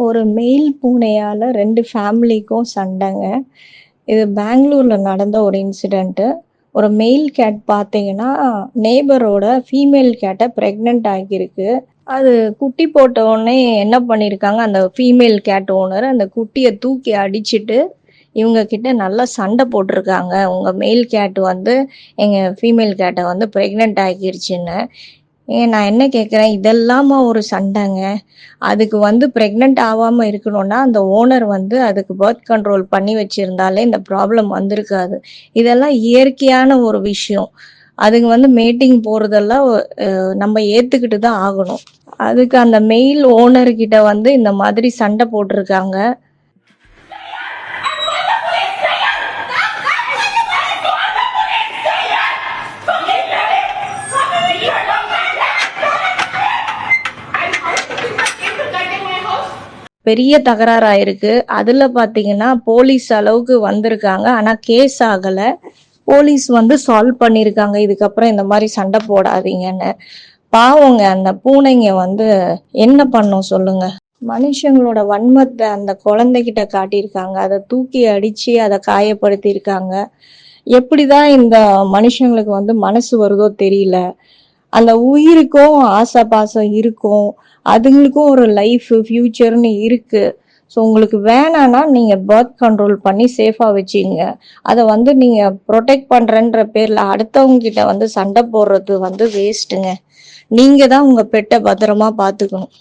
ஒரு மெயில் பூனையால 2 ஃபேமிலிக்கும் சண்டைங்க. இது பெங்களூர்ல நடந்த ஒரு இன்சிடென்ட்டு. ஒரு மெயில் கேட் பார்த்தீங்கன்னா, நெய்பரோட ஃபீமேல் கேட்ட பிரெக்னன்ட் ஆகியிருக்கு. அது குட்டி போட்ட உடனே என்ன பண்ணியிருக்காங்க, அந்த ஃபீமேல் கேட் ஓனர் அந்த குட்டிய தூக்கி அடிச்சுட்டு, இவங்க கிட்ட நல்லா சண்டை போட்டுருக்காங்க. உங்க மெயில் கேட் வந்து எங்க ஃபீமேல் கேட்ட வந்து பிரெக்னன்ட் ஆகிருச்சுன்னு. நான் என்ன கேட்குறேன், இதெல்லாமா ஒரு சண்டைங்க? அதுக்கு வந்து பிரெக்னன்ட் ஆகாம இருக்கணும்னா, அந்த ஓனர் வந்து அதுக்கு பர்த் கண்ட்ரோல் பண்ணி வச்சிருந்தாலே இந்த ப்ராப்ளம் வந்திருக்காது. இதெல்லாம் இயற்கையான ஒரு விஷயம். அதுங்க வந்து மேட்டிங் போறதெல்லாம் நம்ம ஏத்துக்கிட்டு தான் ஆகணும். அதுக்கு அந்த மெயில் ஓனர் கிட்ட வந்து இந்த மாதிரி சண்டை போட்டிருக்காங்க. பெரிய தகராறாயிருக்கு. அதுல பாத்தீங்கன்னா போலீஸ் அளவுக்கு வந்திருக்காங்க. ஆனா கேஸ் ஆகல. போலீஸ் வந்து சால்வ் பண்ணிருக்காங்க. இதுக்கப்புறம் இந்த மாதிரி சண்டை போடாதீங்கன்னு. பாவங்க அந்த பூனைங்க வந்து என்ன பண்ணும் சொல்லுங்க? மனுஷங்களோட வன்மத்தை அந்த குழந்தைகிட்ட காட்டியிருக்காங்க. அதை தூக்கி அடிச்சு அதை காயப்படுத்தியிருக்காங்க. எப்படிதான் இந்த மனுஷங்களுக்கு வந்து மனசு வருதோ தெரியல. அந்த உயிருக்கும் ஆசை பாசம் இருக்கும். அதுங்களுக்கும் ஒரு லைஃப் ஃபியூச்சர்னு இருக்கு. ஸோ உங்களுக்கு வேணான்னா நீங்க பர்த் கண்ட்ரோல் பண்ணி சேஃபா வச்சுங்க. அதை வந்து நீங்க ப்ரொடெக்ட் பண்றேன்ற பேர்ல அடுத்தவங்க கிட்ட வந்து சண்டை போடுறது வந்து வேஸ்ட்டுங்க. நீங்க தான் உங்க பெட்டை பத்திரமா பாத்துக்கணும்.